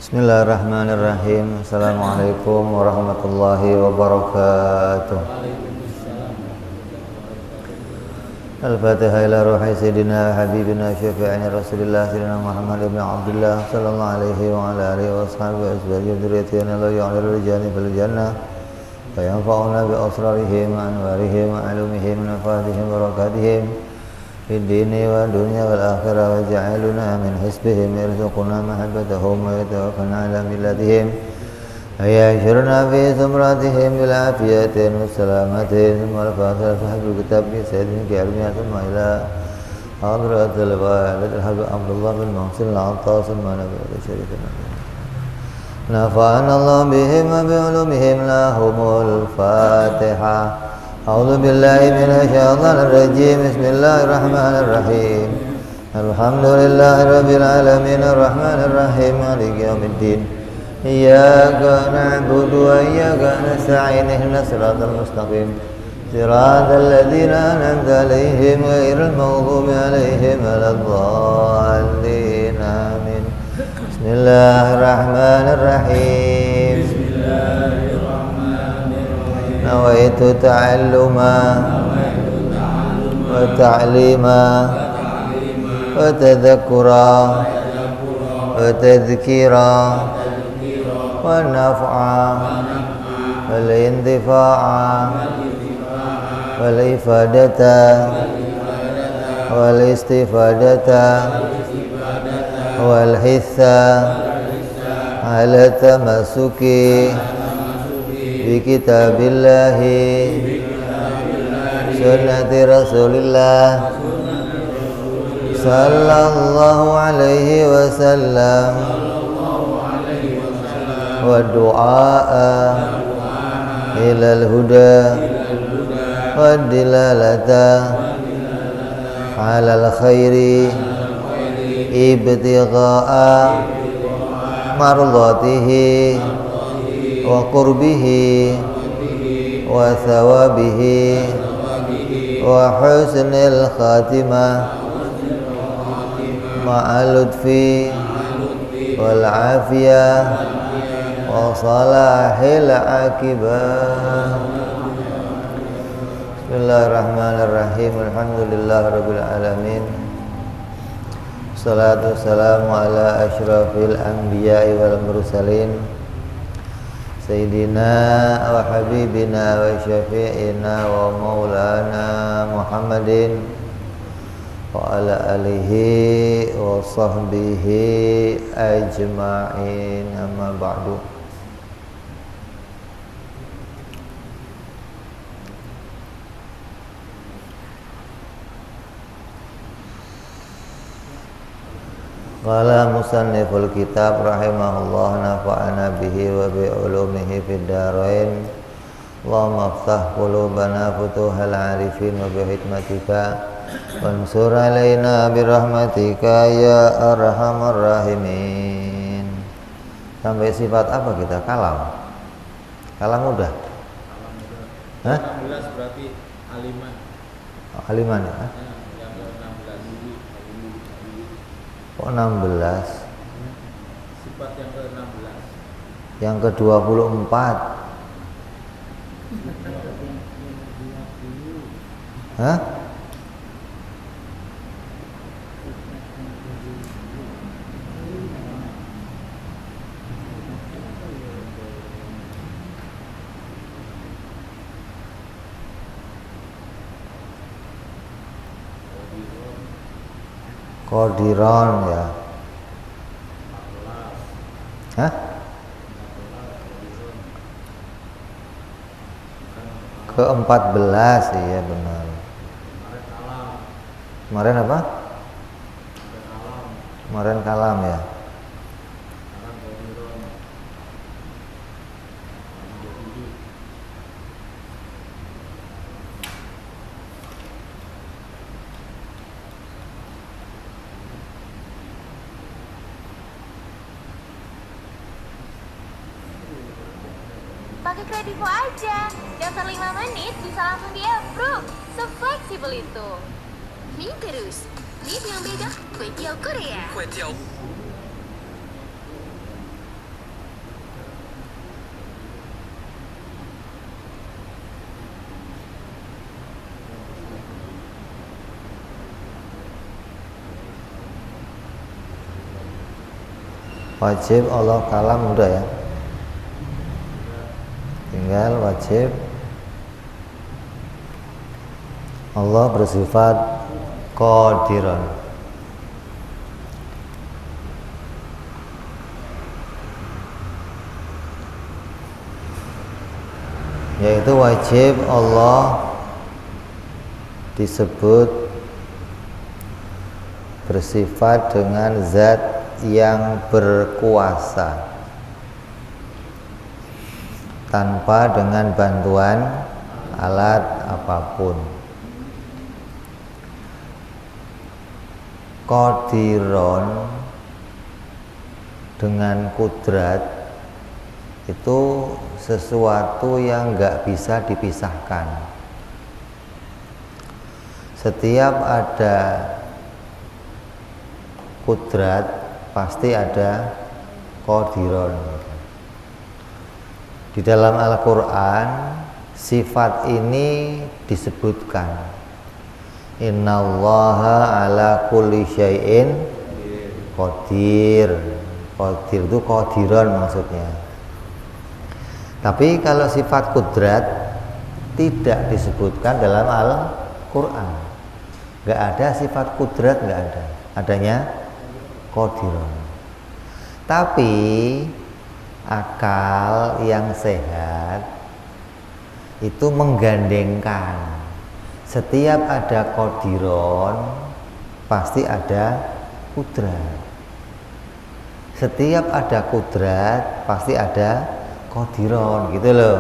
Bismillahirrahmanirrahim. Assalamualaikum warahmatullahi wabarakatuh. Al-Fatihah ila ruhi sayyidina habibina syafi'ina Rasulillah sayyidina Muhammad ibn Abdullah sallallahu alaihi wa ala alihi wa ashabihi azwajihi dzurriyyatihi la ya'lamu rijani fil jannah wa yanfa'una bi asrarihim wa anwarihim wa alumihim wa nafatihim wa barakatihim في الدين والدنيا والآخرة وجعلنا من حسبهم يرزقنا محبتهم ويتوفنا على ملتهم ويحشرنا في زمرتهم بالعافية والسلامة ثم الفاتحة فحب الكتاب في سيدنا كعلمها ثم إلى حضرة الوالد الحب عبد الله بن محسن العطاس ثم نبي شريفنا نفعنا الله بهم وبعلومهم لهم الفاتحة. أعوذ بالله من الشيطان الرجيم. بسم الله الرحمن الرحيم. الحمد لله رب العالمين الرحمن الرحيم مالك يوم الدين إياك نعبد وإياك نستعين اهدنا الصراط المستقيم صراط الذين أنعمت عليهم غير المغضوب عليهم ولا الضالين آمين. بسم الله الرحمن الرحيم. نويت تعلما وتعليما وتذكرا وتذكيرا والنفعا والانتفاعا والإفادة والاستفادة والحثا على التمسك بكتاب الله سنة رسول الله صلى الله عليه وسلم والدعاء إلى الهدى والدلالة على الخير ابتغاء مرضاته وقربه وثوابه وحسن الخاتمة مع اللطف والعافية وصلاح العاقبة. بسم الله الرحمن الرحيم. الحمد لله رب العالمين. الصلاة والسلام على أشرف الأنبياء والمرسلين سيدنا وحبيبنا وشفيعنا ومولانا محمد وعلى آله وصحبه أجمعين. أما بعد. Qala musanniful kitab rahimahullah nafa'ana bihi wa bi ulumihi fid dharain. Allahumma aftah qulubana futuhal arifin wa bi hikmatika wansur alaina bi rahmatika ya arhamar rahimin. Sampai sifat apa kita? Kalam. Kalam udah. Hah? 16 berarti aliman. Aliman ya? Kok 16? Sifat yang ke-16. Yang ke-24. Hah? Qadiron ya. Hah? Ke-14 iya benar. Kemarin apa? Kemarin kalam ya. Pakai Kredivo aja, daftar 5 menit bisa langsung di-approve. Se-fleksibel itu. Mie terus, mie yang beda, kue tiaw Korea. Kue tiaw. Wajib Allah kalam udah ya. Tinggal wajib Allah bersifat qadiran. Yaitu wajib Allah disebut bersifat dengan zat yang berkuasa tanpa dengan bantuan alat apapun. Qadiron dengan kudrat itu sesuatu yang nggak bisa dipisahkan. Setiap ada kudrat pasti ada qadiron. Di dalam Al-Quran sifat ini disebutkan. Innallaha ala kulli syai'in qadir. Qadir itu qadiron maksudnya. Tapi kalau sifat kudrat tidak disebutkan dalam Al-Quran. Gak ada sifat kudrat, gak ada. Adanya qadiron. Tapi akal yang sehat itu menggandengkan setiap ada qadiron pasti ada kudrat. Setiap ada kudrat pasti ada qadiron, gitu loh.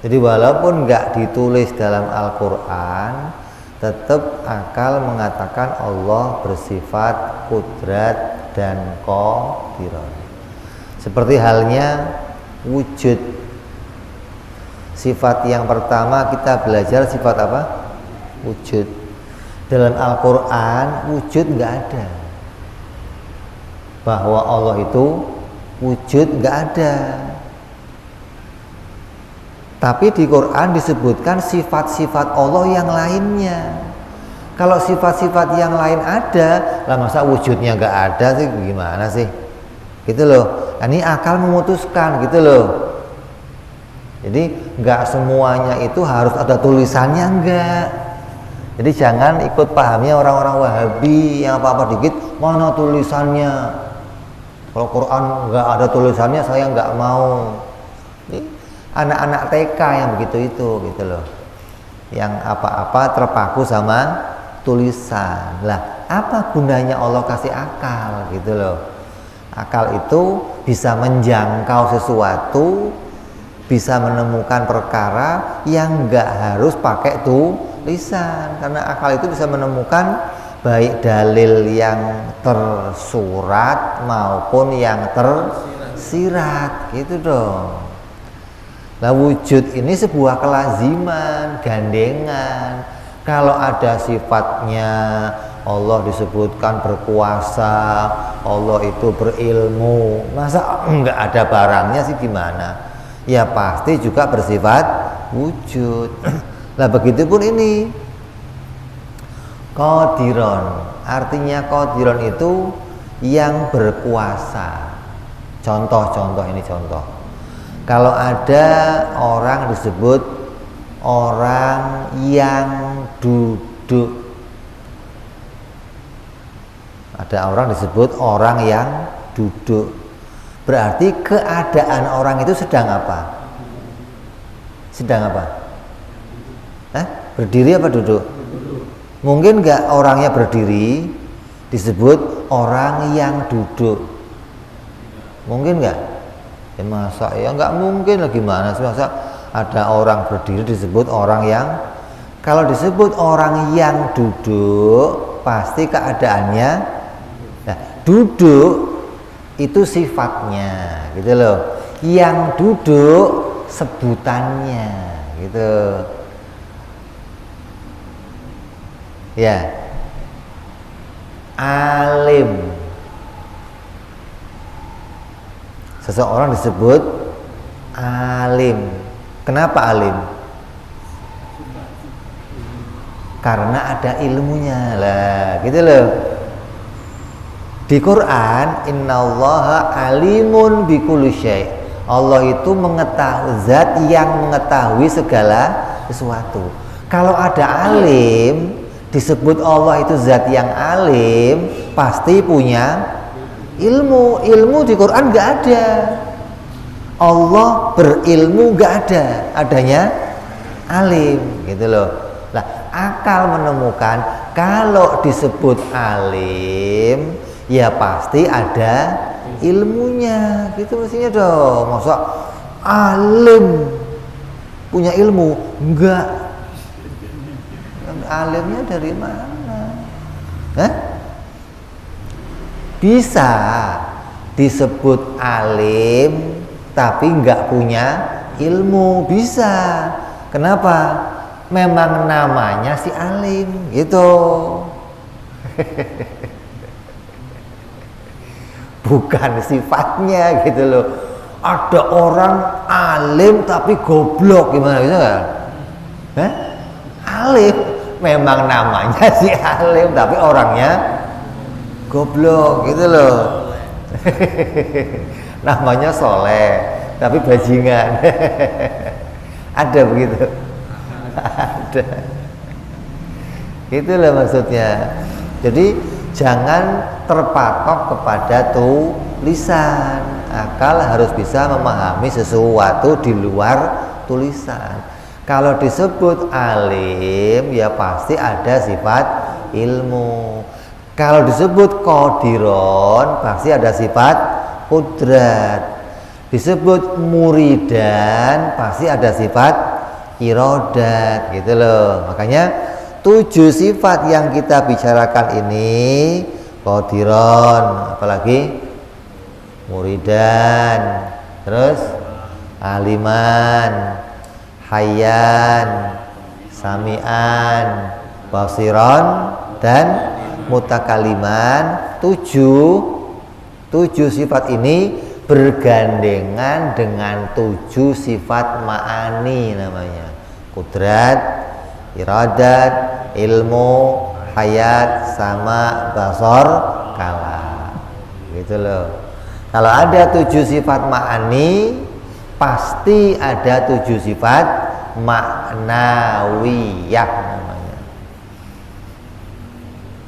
Jadi walaupun nggak ditulis dalam Al-Quran, tetap akal mengatakan Allah bersifat kudrat dan qadiron. Seperti halnya wujud. Sifat yang pertama kita belajar sifat apa? Wujud. Dalam Al-Quran wujud nggak ada. Bahwa Allah itu wujud nggak ada. Tapi di Quran disebutkan sifat-sifat Allah yang lainnya. Kalau sifat-sifat yang lain ada, lah masa wujudnya nggak ada sih? Gimana sih? Gitu loh. Ini akal memutuskan, gitu loh. Jadi nggak semuanya itu harus ada tulisannya, enggak. Jadi jangan ikut pahamnya orang-orang Wahabi yang apa-apa dikit mana tulisannya. Kalau Quran nggak ada tulisannya saya nggak mau. Ini anak-anak TK yang begitu itu, gitu loh. Yang apa-apa terpaku sama tulisan. Lah, apa gunanya Allah kasih akal, gitu loh. Akal itu bisa menjangkau sesuatu, bisa menemukan perkara yang nggak harus pakai tulisan, karena akal itu bisa menemukan baik dalil yang tersurat maupun yang tersirat, gitu dong. Nah, wujud ini sebuah kelaziman, gandengan. Kalau ada sifatnya Allah disebutkan berkuasa, Allah itu berilmu, masa nggak ada barangnya sih gimana? Ya pasti juga bersifat wujud. Nah begitupun ini qadiron, artinya qadiron itu yang berkuasa. Contoh-contoh ini contoh. Kalau ada orang disebut orang yang duduk. Ada orang disebut orang yang duduk. Berarti keadaan orang itu sedang apa? Sedang apa? Berdiri apa duduk? Mungkin nggak orangnya berdiri disebut orang yang duduk? Mungkin nggak? Ya masa ya nggak mungkin lah, gimana sih masa ada orang berdiri disebut orang yang, kalau disebut orang yang duduk pasti keadaannya, nah, duduk itu sifatnya, gitu loh. Yang duduk sebutannya, gitu. Ya. Alim. Seseorang disebut alim. Kenapa alim? Karena ada ilmunya lah, gitu loh. Di Quran, innallaha alimun bikulli syai'. Allah itu mengetahui, zat yang mengetahui segala sesuatu. Kalau ada alim, disebut Allah itu zat yang alim, pasti punya ilmu. Ilmu di Quran nggak ada. Allah berilmu nggak ada, adanya alim, gitu loh. Nah, akal menemukan kalau disebut alim, ya pasti ada ilmunya, gitu mestinya dong. Masa alim punya ilmu? Enggak. Alimnya dari mana? Hah? Bisa disebut alim tapi enggak punya ilmu, bisa. Kenapa? Memang namanya si alim, gitu. Bukan sifatnya, gitu loh. Ada orang alim tapi goblok, gimana bisa nggak? Hah? Alim, memang namanya si alim tapi orangnya goblok, gitu loh. Namanya soleh tapi bajingan. Ada begitu? Ada. Itulah maksudnya. Jadi jangan terpatok kepada tulisan. Akal harus bisa memahami sesuatu di luar tulisan. Kalau disebut alim, ya pasti ada sifat ilmu. Kalau disebut qadiron, pasti ada sifat qudrat. Disebut muridan, pasti ada sifat iradat, gitu loh. Makanya 7 sifat yang kita bicarakan ini, qadiron, apalagi muridan, terus aliman, hayyan, sami'an, basiron, dan mutakaliman. 7 sifat ini bergandengan dengan 7 sifat ma'ani namanya. Kudrat, iradat, ilmu, hayat, sama, basor, kalam. Gitu loh. Kalau ada 7 sifat ma'ani, pasti ada 7 sifat maknawiyah namanya.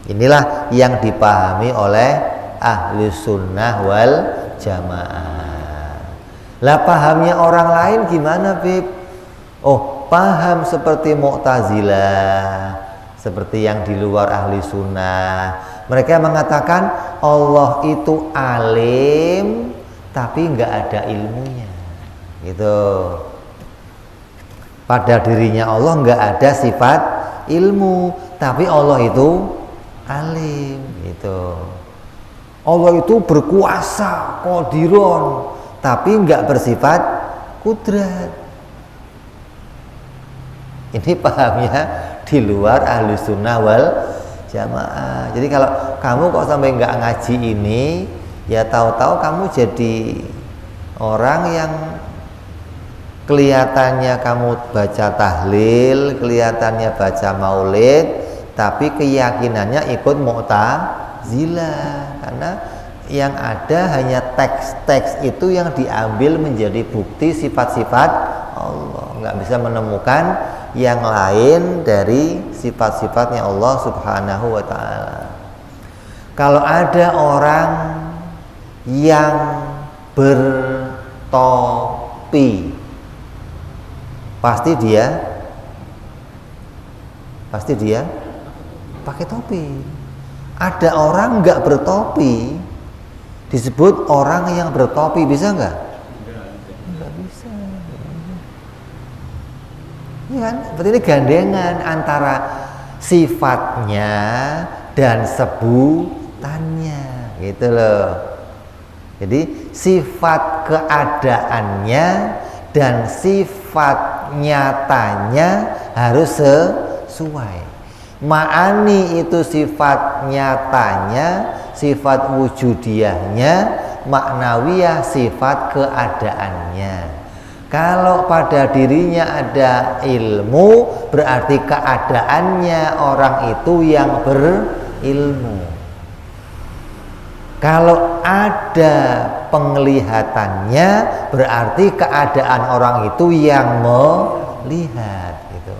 Inilah yang dipahami oleh ahli sunnah wal jamaah. Lah pahamnya orang lain gimana, Bib? Oh, paham seperti Mu'tazilah, seperti yang di luar ahli sunnah. Mereka mengatakan Allah itu alim tapi nggak ada ilmunya, gitu. Pada dirinya Allah nggak ada sifat ilmu, tapi Allah itu alim, gitu. Allah itu berkuasa, qadiron, tapi nggak bersifat kudrat. Ini pahamnya di luar ahli sunnah wal jamaah. Jadi kalau kamu kok sampai nggak ngaji ini, ya tahu-tahu kamu jadi orang yang kelihatannya kamu baca tahlil, kelihatannya baca maulid, tapi keyakinannya ikut Mu'tazilah. Karena yang ada hanya teks-teks itu yang diambil menjadi bukti sifat-sifat Allah. Nggak bisa menemukan yang lain dari sifat-sifatnya Allah Subhanahu wa ta'ala. Kalau ada orang yang bertopi, pasti dia pakai topi. Ada orang nggak bertopi, disebut orang yang bertopi, bisa nggak? Nggak bisa. Ya kan? Berarti ini gandengan antara sifatnya dan sebutannya, gitu loh. Jadi sifat keadaannya dan sifat nyatanya harus sesuai. Ma'ani itu sifat nyatanya, sifat wujudiyahnya, maknawiyah sifat keadaannya. Kalau pada dirinya ada ilmu, berarti keadaannya orang itu yang berilmu. Kalau ada penglihatannya berarti keadaan orang itu yang melihat gitu.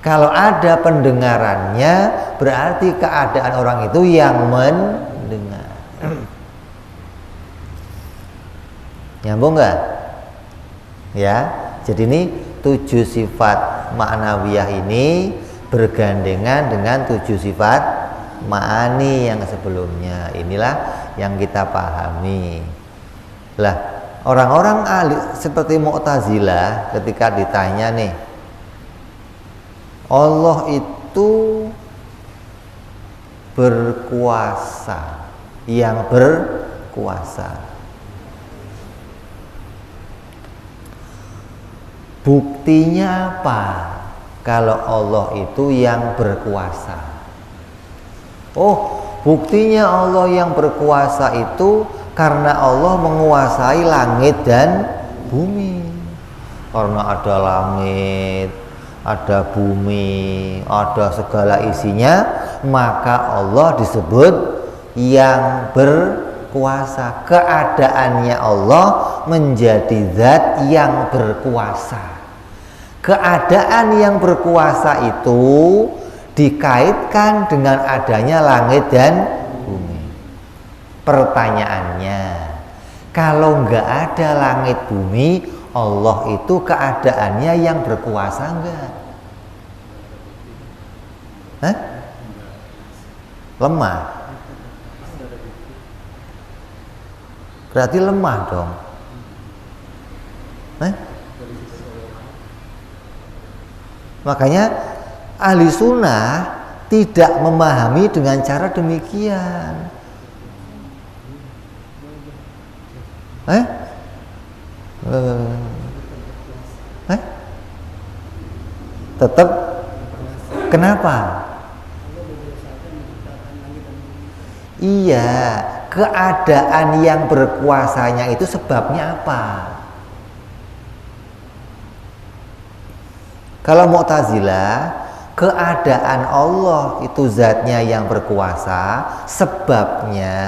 Kalau ada pendengarannya berarti keadaan orang itu yang mendengar. Nyambung nggak? Ya, jadi ini 7 sifat ma'nawiyah ini bergandengan dengan 7 sifat ma'ani yang sebelumnya. Inilah yang kita pahami. Lah, orang-orang ahli seperti Mu'tazilah ketika ditanya nih, Allah itu berkuasa, yang berkuasa. Buktinya apa kalau Allah itu yang berkuasa? Oh, buktinya Allah yang berkuasa itu karena Allah menguasai langit dan bumi. Karena ada langit, ada bumi, ada segala isinya, maka Allah disebut yang berkuasa. Keadaannya Allah menjadi zat yang berkuasa. Keadaan yang berkuasa itu dikaitkan dengan adanya langit dan bumi. Pertanyaannya, kalau nggak ada langit bumi, Allah itu keadaannya yang berkuasa enggak? Hah? Lemah. Berarti lemah dong. Hah? Makanya ahli sunnah tidak memahami dengan cara demikian. Tetap kenapa? Iya, keadaan yang berkuasanya itu sebabnya apa? Kalau Mu'tazilah, keadaan Allah itu zatnya yang berkuasa, sebabnya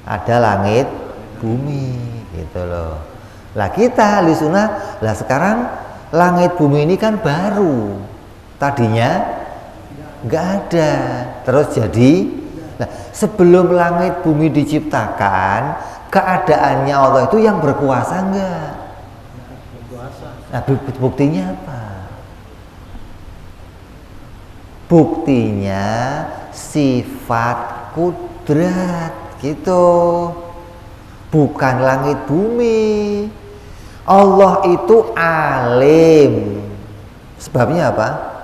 ada langit bumi gitu loh. Lah kita ahli sunnah, lah sekarang langit bumi ini kan baru, tadinya nggak ada, terus jadi. Nah, sebelum langit bumi diciptakan, keadaannya Allah itu yang berkuasa enggak? Nah, buktinya apa? Buktinya sifat kudrat gitu, bukan langit bumi. Allah itu alim. Sebabnya apa?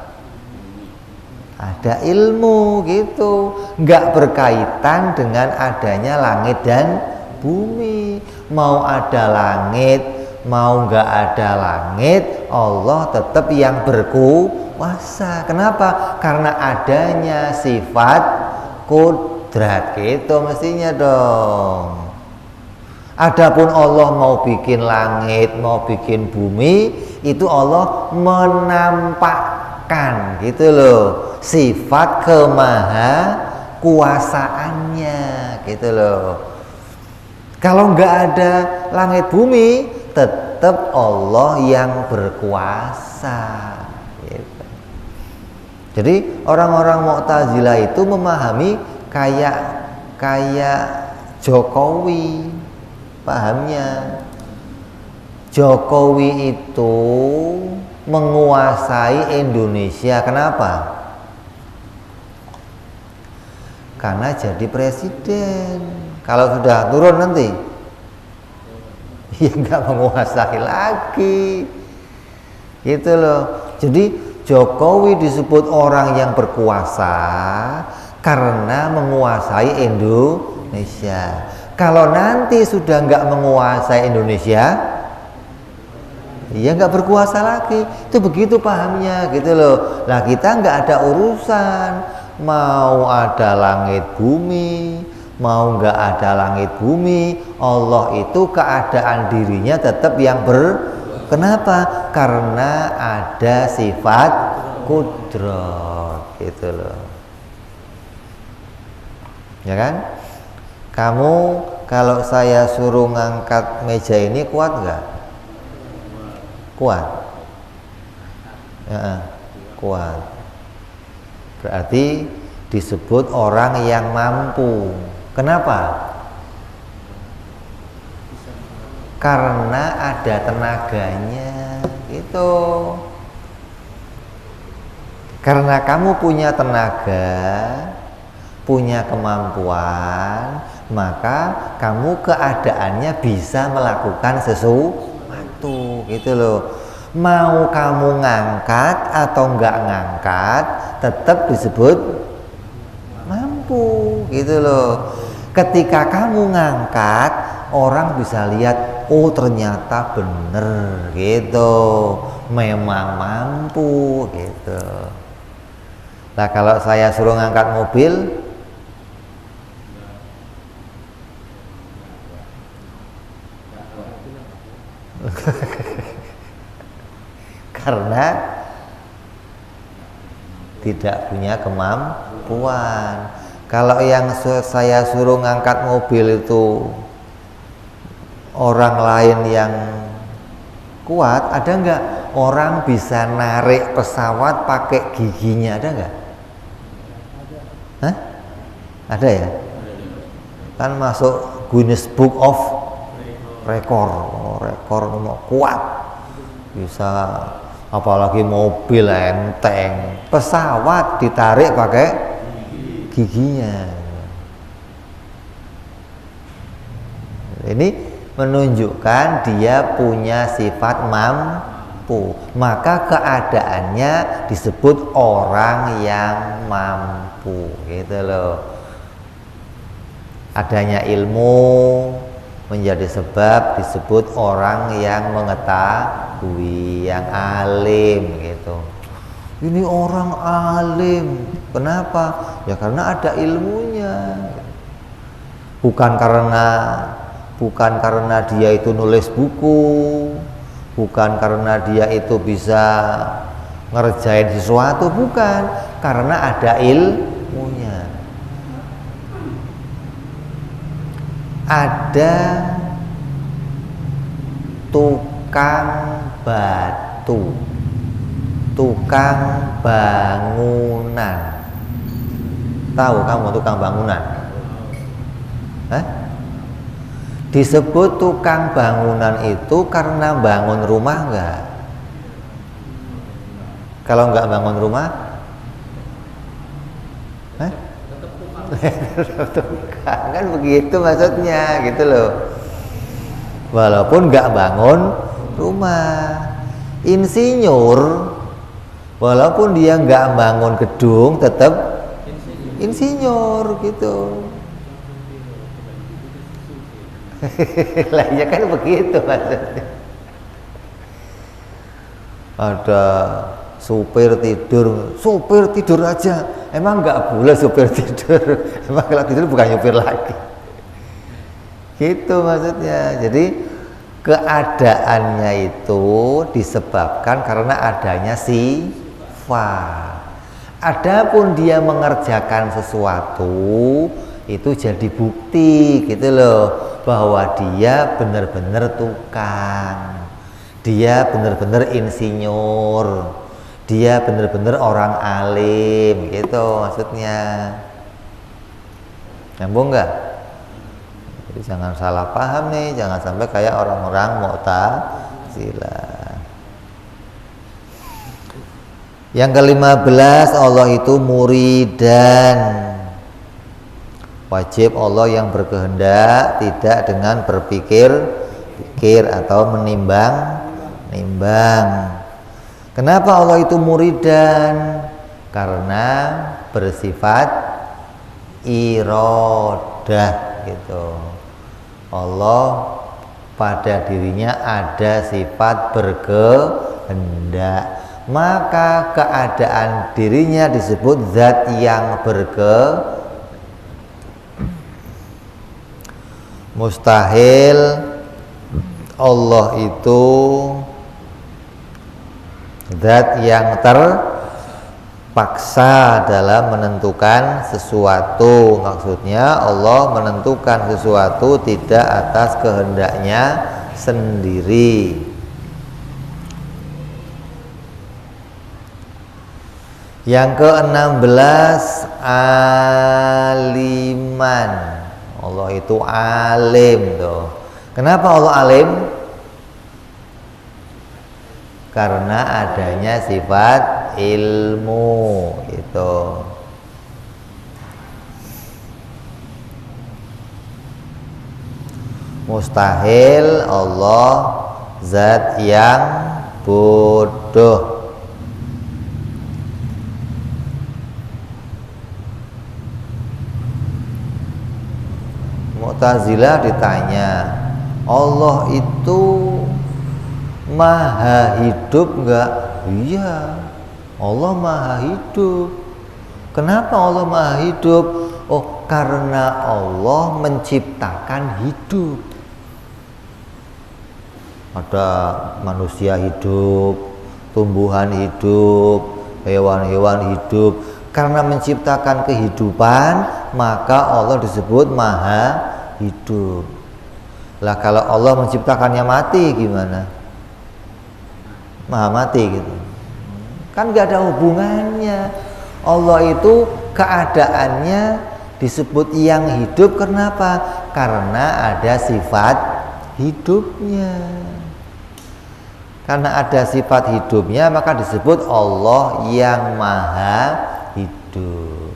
Ada ilmu gitu, nggak berkaitan dengan adanya langit dan bumi. Mau ada langit, mau nggak ada langit, Allah tetap yang berkuasa. Kenapa? Karena adanya sifat kudrat gitu mestinya dong. Adapun Allah mau bikin langit, mau bikin bumi, itu Allah menampakkan gitu loh, sifat kemahakuasaannya gitu loh. Kalau nggak ada langit bumi, tetap Allah yang berkuasa gitu. Jadi orang-orang Mu'tazilah itu memahami kayak Jokowi. Pahamnya, Jokowi itu menguasai Indonesia. Kenapa? Karena jadi presiden. Kalau sudah turun nanti, ya nggak menguasai lagi, gitu loh. Jadi Jokowi disebut orang yang berkuasa karena menguasai Indonesia. Kalau nanti sudah nggak menguasai Indonesia, ya nggak berkuasa lagi. Itu begitu pahamnya gitu loh. Nah kita nggak ada urusan mau ada langit bumi, mau nggak ada langit bumi, Allah itu keadaan dirinya tetap yang kenapa? Karena ada sifat kudrat gitu loh. Ya kan? Kamu kalau saya suruh ngangkat meja ini kuat nggak? Kuat. Ya, kuat. Berarti disebut orang yang mampu. Kenapa? Karena ada tenaganya, gitu. Karena kamu punya tenaga, punya kemampuan, maka kamu keadaannya bisa melakukan sesuatu, gitu loh. Mau kamu ngangkat atau enggak ngangkat, tetap disebut mampu, gitu loh. Ketika kamu ngangkat, orang bisa lihat, oh ternyata bener, gitu. Memang mampu, gitu. Nah kalau saya suruh ngangkat mobil, karena tidak punya kemampuan. Kalau yang saya suruh ngangkat mobil itu orang lain yang kuat, ada nggak orang bisa narik pesawat pakai giginya, ada nggak? Hah? Ada ya? Kan masuk Guinness Book of Record, rekor kuat, bisa. Apalagi mobil enteng, pesawat ditarik pakai giginya. Ini menunjukkan dia punya sifat mampu, maka keadaannya disebut orang yang mampu, gitu loh. Adanya ilmu menjadi sebab disebut orang yang mengetahui, yang alim, gitu. Ini orang alim, kenapa? Ya karena ada ilmunya. Bukan karena dia itu nulis buku, bukan karena dia itu bisa ngerjain sesuatu, bukan, karena ada ilmunya. Ada tukang batu, tukang bangunan. Tahu kamu tukang bangunan? Hah? Disebut tukang bangunan itu karena bangun rumah enggak? Kalau enggak bangun rumah? Hah? Tukang, kan begitu maksudnya, gitu loh. Walaupun nggak bangun rumah. Insinyur, walaupun dia nggak bangun gedung, tetap insinyur, gitu. Lah ya kan begitu maksudnya. Ada supir tidur aja. Emang nggak boleh supir tidur? Emang kalau tidur bukan supir lagi. Gitu maksudnya. Jadi keadaannya itu disebabkan karena adanya sifat. Adapun dia mengerjakan sesuatu, itu jadi bukti, gitu loh, bahwa dia benar-benar tukang, dia benar-benar insinyur, dia benar-benar orang alim, gitu maksudnya. Nyambung nggak? Jadi jangan salah paham nih, jangan sampai kayak orang-orang Mu'tazilah. Yang ke-15, Allah itu muridan. Wajib Allah yang berkehendak, tidak dengan berpikir atau menimbang. Kenapa Allah itu muridan? Karena bersifat iradah, gitu. Allah pada dirinya ada sifat berkehendak, maka keadaan dirinya disebut zat yang mustahil Allah itu zat yang paksa dalam menentukan sesuatu. Maksudnya Allah menentukan sesuatu tidak atas kehendaknya sendiri. Yang ke-16, aliman. Allah itu alim tuh. Kenapa Allah alim? Karena adanya sifat ilmu itu. Mustahil Allah zat yang bodoh. Mu'tazilah ditanya, Allah itu maha hidup enggak? Iya, Allah maha hidup. Kenapa Allah maha hidup? Oh, karena Allah menciptakan hidup. Ada manusia hidup, tumbuhan hidup, hewan-hewan hidup. Karena menciptakan kehidupan, maka Allah disebut maha hidup. Lah kalau Allah menciptakannya mati gimana? Maha mati gitu. Kan gak ada hubungannya. Allah itu keadaannya disebut yang hidup. Kenapa? Karena ada sifat hidupnya. Karena ada sifat hidupnya, maka disebut Allah yang maha hidup.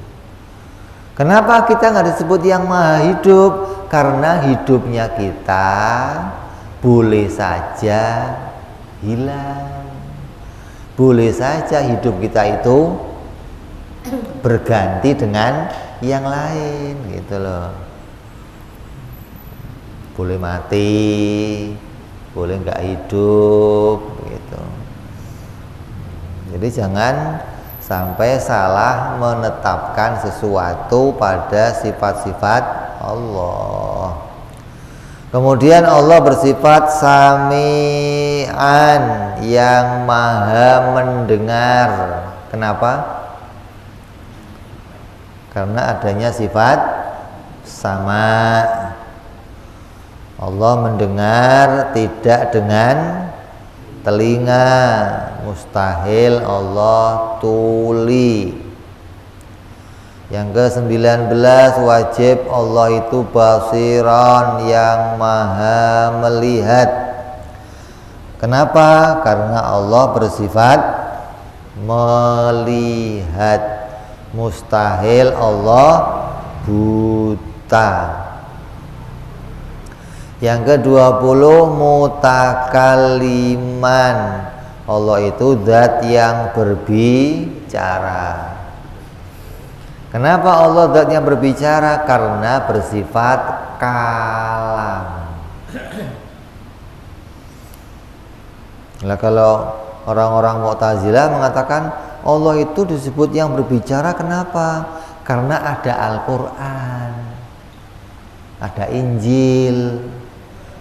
Kenapa kita nggak disebut yang maha hidup? Karena hidupnya kita boleh saja hilang, boleh saja hidup kita itu berganti dengan yang lain gitu loh. Boleh mati, boleh nggak hidup gitu. Jadi jangan sampai salah menetapkan sesuatu pada sifat-sifat Allah. Kemudian Allah bersifat sami'an, yang maha mendengar. Kenapa? Karena adanya sifat sama. Allah mendengar tidak dengan telinga, mustahil Allah tuli. Yang ke-19, wajib Allah itu basiran, yang maha melihat. Kenapa? Karena Allah bersifat melihat. Mustahil Allah buta. Yang ke-20, mutakaliman. Allah itu zat yang berbicara. Kenapa Allah zat yang berbicara? Karena bersifat kalam. Nah, kalau orang-orang Mu'tazilah mengatakan Allah itu disebut yang berbicara, kenapa? Karena ada Al-Quran, ada Injil,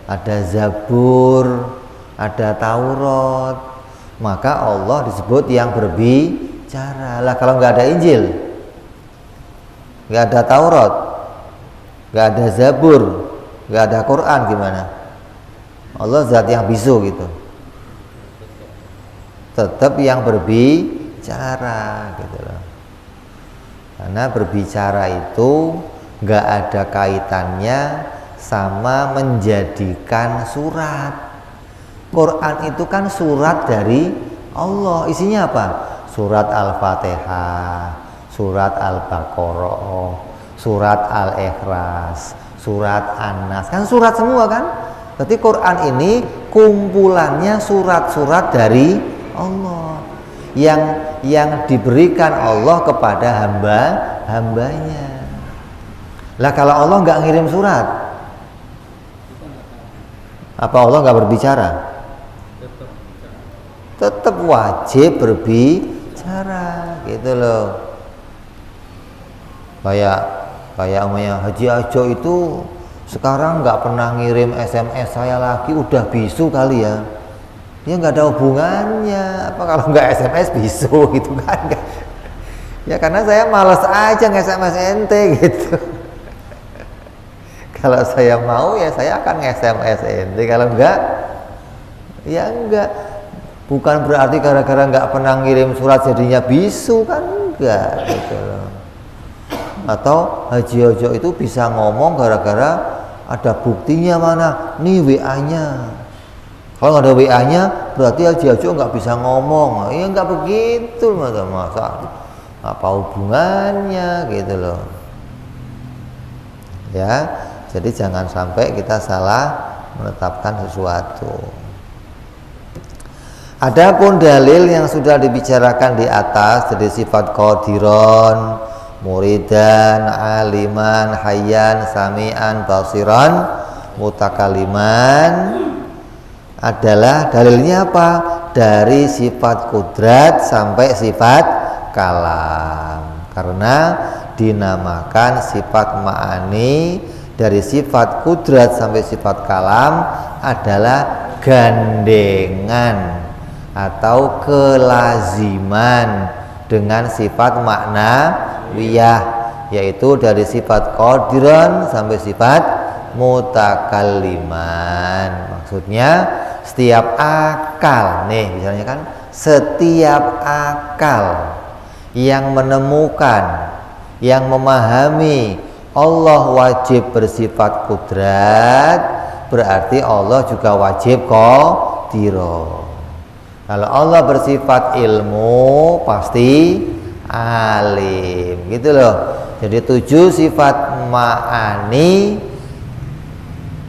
ada Zabur, ada Taurat, maka Allah disebut yang berbicara. Lah kalau nggak ada Injil, nggak ada Taurat, nggak ada Zabur, nggak ada Quran, gimana? Allah zat yang bisu gitu, tetap yang berbicara gitu loh. Karena berbicara itu nggak ada kaitannya sama menjadikan surat. Quran itu kan surat dari Allah. Isinya apa? Surat Al-Fatihah, surat Al-Baqarah, surat Al-Ikhlas, surat An-Nas. Kan surat semua kan? Berarti Quran ini kumpulannya surat-surat dari Allah yang diberikan Allah kepada hambanya. Lah kalau Allah nggak ngirim surat, apa Allah nggak berbicara? Tetap wajib berbicara gitu loh. Kayak umumnya Haji Ajo itu sekarang nggak pernah ngirim SMS saya lagi, udah bisu kali ya. Dia nggak ada hubungannya. Apa kalau nggak SMS bisu gitu kan? Ya karena saya malas aja nge-SMS ente gitu. Kalau saya mau ya saya akan nge-SMS ente, kalau enggak ya enggak. Bukan berarti gara-gara enggak pernah ngirim surat jadinya bisu, kan enggak gitu loh. Atau Haji Ojo itu bisa ngomong gara-gara ada buktinya mana? Nih WA-nya. Kalau nggak ada WA-nya berarti Haji Ojo nggak bisa ngomong. Ya nggak begitu, masa apa hubungannya gitu loh. Ya, jadi jangan sampai kita salah menetapkan sesuatu. Adapun dalil yang sudah dibicarakan di atas, jadi sifat qadiron, muridan, aliman, hayyan, sami'an, basiran, mutakaliman, adalah dalilnya apa? Dari sifat kudrat sampai sifat kalam. Karena dinamakan sifat ma'ani dari sifat kudrat sampai sifat kalam adalah gandengan atau kelaziman dengan sifat maknawiyah, yaitu dari sifat qadiran sampai sifat mutakalliman. Maksudnya setiap akal nih, misalnya kan setiap akal yang menemukan, yang memahami Allah wajib bersifat kudrat, berarti Allah juga wajib qadiro. Kalau Allah bersifat ilmu pasti alim, gitu loh. Jadi 7 sifat ma'ani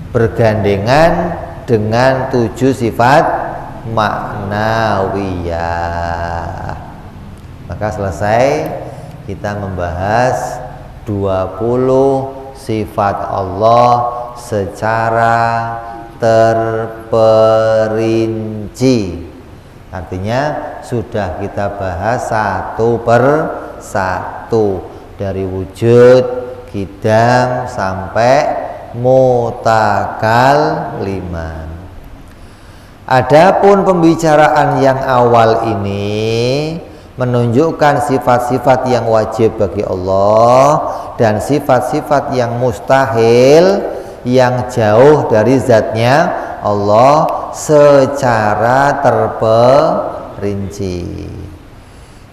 bergandengan dengan 7 sifat maknawiyah. Maka selesai kita membahas 20 sifat Allah secara terperinci. Artinya sudah kita bahas satu per satu, dari wujud, qidam sampai mutakaliman. Adapun pembicaraan yang awal ini menunjukkan sifat-sifat yang wajib bagi Allah dan sifat-sifat yang mustahil, yang jauh dari zatnya Allah secara terperinci.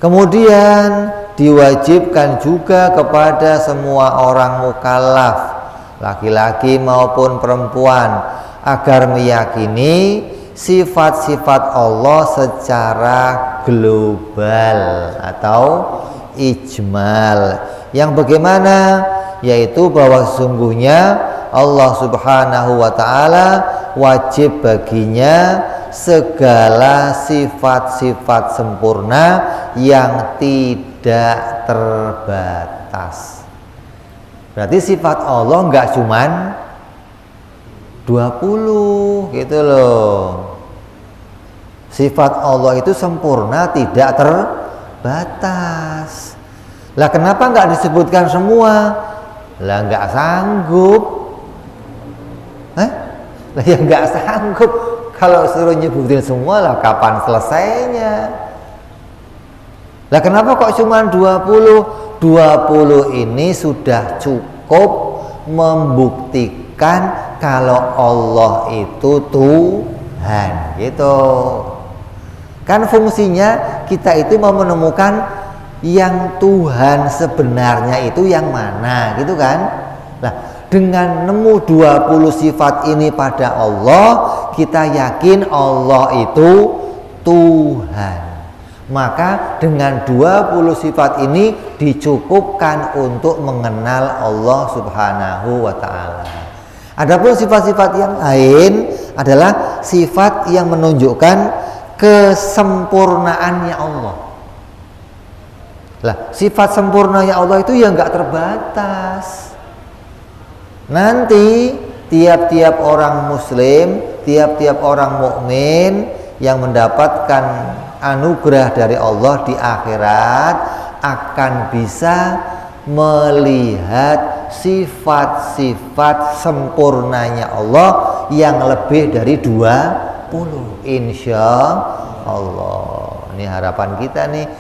Kemudian diwajibkan juga kepada semua orang mukallaf, laki-laki maupun perempuan, agar meyakini sifat-sifat Allah secara global atau ijmal. Yang bagaimana? Yaitu bahwa sesungguhnya Allah Subhanahu wa ta'ala wajib baginya segala sifat-sifat sempurna yang tidak terbatas. Berarti sifat Allah enggak cuman 20 gitu loh. Sifat Allah itu sempurna, tidak terbatas. Lah kenapa enggak disebutkan semua? Lah enggak sanggup. Lah ya enggak sanggup. Kalau suruh nyebutin semua, lah kapan selesainya? Lah kenapa kok cuma 20? 20 ini sudah cukup membuktikan kalau Allah itu Tuhan, gitu. Kan fungsinya kita itu mau menemukan yang Tuhan sebenarnya itu yang mana, gitu kan? Nah, dengan nemu 20 sifat ini pada Allah, kita yakin Allah itu Tuhan. Maka dengan 20 sifat ini dicukupkan untuk mengenal Allah Subhanahu wa ta'ala. Adapun sifat-sifat yang lain adalah sifat yang menunjukkan kesempurnaannya Allah. Lah, sifat sempurnanya Allah itu ya enggak terbatas. Nanti tiap-tiap orang muslim, tiap-tiap orang mukmin yang mendapatkan anugerah dari Allah di akhirat akan bisa melihat sifat-sifat sempurnanya Allah yang lebih dari 20, insya Allah. Ini harapan kita nih.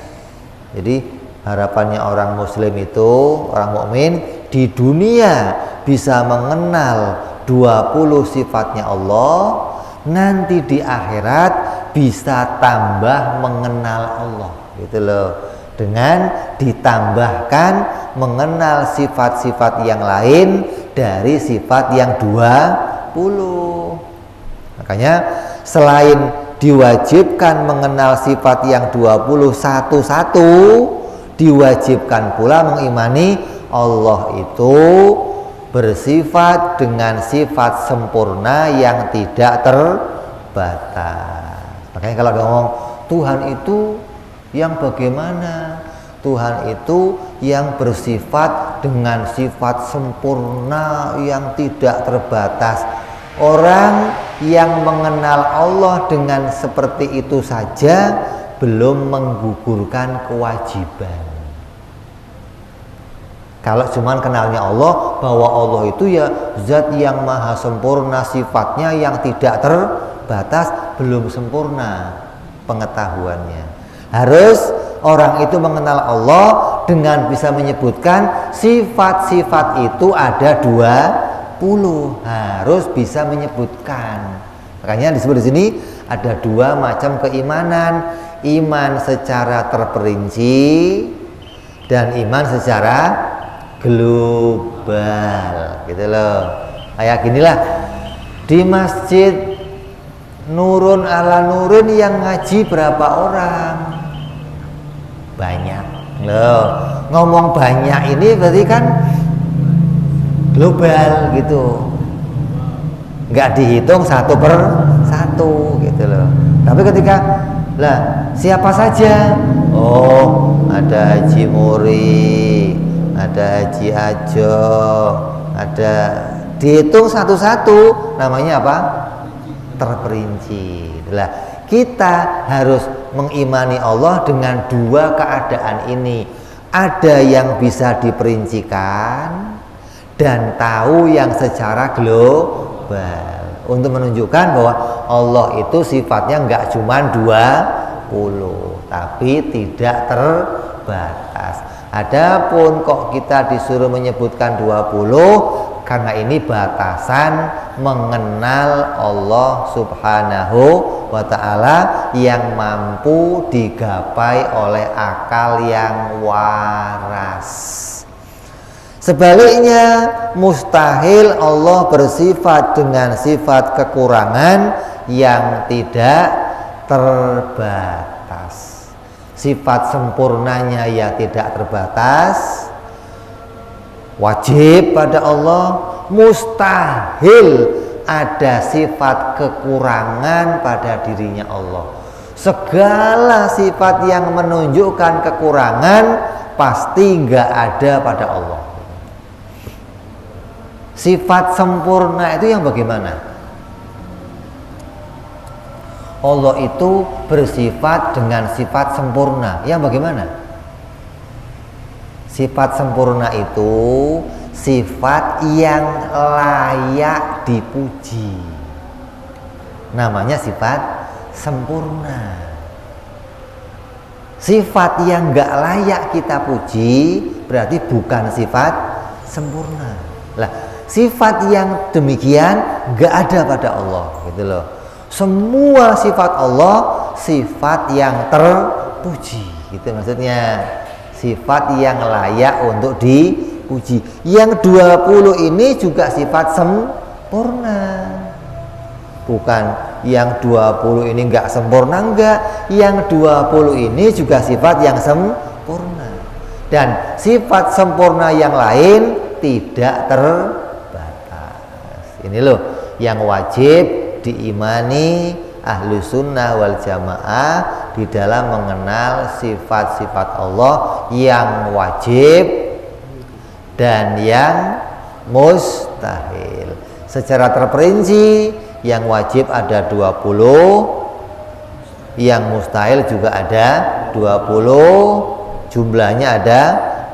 Jadi Harapannya orang muslim itu, orang mukmin di dunia bisa mengenal 20 sifatnya Allah, nanti di akhirat bisa tambah mengenal Allah, gitu loh. Dengan ditambahkan mengenal sifat-sifat yang lain dari sifat yang 20. Makanya selain diwajibkan mengenal sifat yang 21, diwajibkan pula mengimani Allah itu bersifat dengan sifat sempurna yang tidak terbatas. Makanya kalau ngomong Tuhan itu yang bagaimana? Tuhan itu yang bersifat dengan sifat sempurna yang tidak terbatas. Orang yang mengenal Allah dengan seperti itu saja belum menggugurkan kewajiban. Kalau cuman kenalnya Allah, bahwa Allah itu ya zat yang maha sempurna, sifatnya yang tidak terbatas, belum sempurna pengetahuannya. Harus orang itu mengenal Allah dengan bisa menyebutkan sifat-sifat itu ada 20, harus bisa menyebutkan. Makanya disebut di sini ada 2 macam keimanan, iman secara terperinci dan iman secara global, gitu loh. Kayak ginilah, di masjid Nurun ala Nurun yang ngaji berapa orang? Banyak loh. Ngomong banyak ini berarti kan global gitu, nggak dihitung 1/1 gitu loh. Tapi ketika lah siapa saja, oh ada Haji Muri, ada Haji Ajo, ada, dihitung satu-satu, namanya apa? Terperinci. Lah kita harus mengimani Allah dengan 2 keadaan ini. Ada yang bisa diperincikan dan tahu yang secara global, untuk menunjukkan bahwa Allah itu sifatnya enggak cuma 20, tapi tidak terbatas. Adapun kok kita disuruh menyebutkan 20, karena ini batasan mengenal Allah Subhanahu wa ta'ala yang mampu digapai oleh akal yang waras. Sebaliknya, mustahil Allah bersifat dengan sifat kekurangan yang tidak terbatas. Sifat sempurnanya ya tidak terbatas, wajib pada Allah. Mustahil ada sifat kekurangan pada dirinya Allah. Segala sifat yang menunjukkan kekurangan pasti nggak ada pada Allah. Sifat sempurna itu yang bagaimana? Allah itu bersifat dengan sifat sempurna yang bagaimana? Sifat sempurna itu sifat yang layak dipuji, namanya sifat sempurna. Sifat yang gak layak kita puji berarti bukan sifat sempurna. Lah, sifat yang demikian gak ada pada Allah, gitu loh. Semua sifat Allah sifat yang terpuji, gitu maksudnya. Sifat yang layak untuk dipuji. Yang 20 ini juga sifat sempurna. Bukan yang 20 ini enggak sempurna, enggak. Yang 20 ini juga sifat yang sempurna. Dan sifat sempurna yang lain tidak terbatas. Ini loh yang wajib diimani Ahlu Sunnah wal Jamaah di dalam mengenal sifat-sifat Allah yang wajib dan yang mustahil. Secara terperinci, yang wajib ada 20, yang mustahil juga ada 20, jumlahnya ada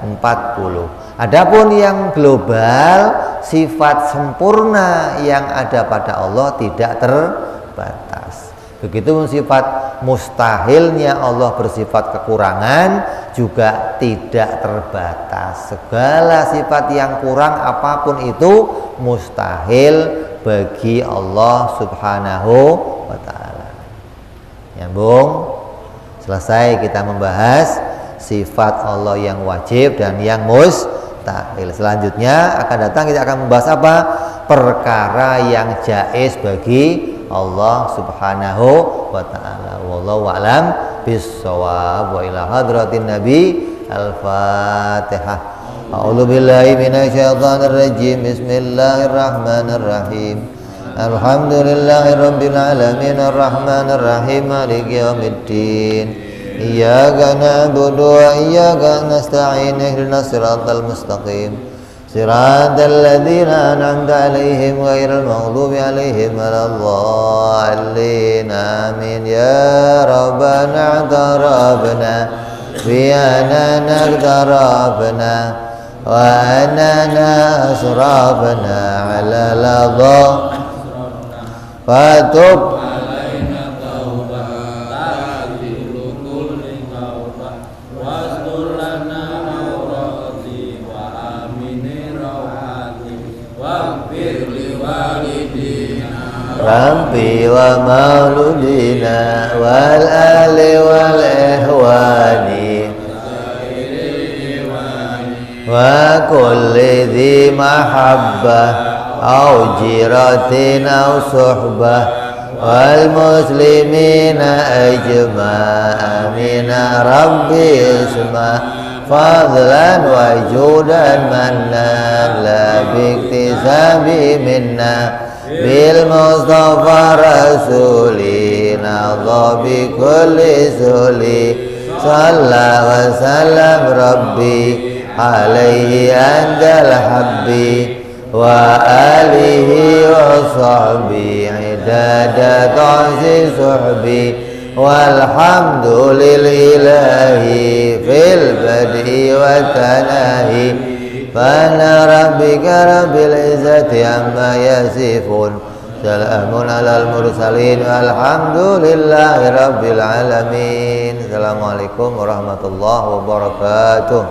40. Adapun yang global, sifat sempurna yang ada pada Allah tidak terbatas. Begitu sifat mustahilnya Allah bersifat kekurangan juga tidak terbatas. Segala sifat yang kurang apapun itu mustahil bagi Allah Subhanahu wa ta'ala. Nyambung? Selesai kita membahas sifat Allah yang wajib dan yang mustahil. Selanjutnya akan datang kita akan membahas apa? Perkara yang jaiz bagi Allah Subhanahu wa ta'ala. Wallahu a'lam bis-shawab. Wa ila hadratin Nabi Al-Fatihah. A'udzu billahi minasyaitonir rajim. Bismillahirrahmanirrahim. Alhamdulillahirabbil alamin arrahmanir rahim maliki yaumiddin. Iyyaka na'budu wa iyyaka nasta'in ihdinas siratal mustaqim. Siratal ladzina an'amta 'alaihim ghairil maghdubi 'alaihim waladdallin. Amin. Ya Rabbana tarabna bi anana tarabna wa anana asrafna 'ala ladha fatub Rabbi wa mauludina wal ali wal ihwani wa kulli dhi mahabbah au jiratin au suhbah wal muslimina ajma'ina Rabbi isma fadlan wa judan mannan la biktisabi minna bil Mustafa Rasulina bi kulli suli salla wa sallam Rabbi alaihi anjal habbi wa alihi wa sahbi idada ta'zi suhbi walhamdulillahi fil badi wa tanahi Fana rabbika rabbil izzati amma yasifun. Salamun alal mursalin walhamdulillahi rabbil alamin. Assalamualaikum warahmatullahi wabarakatuh.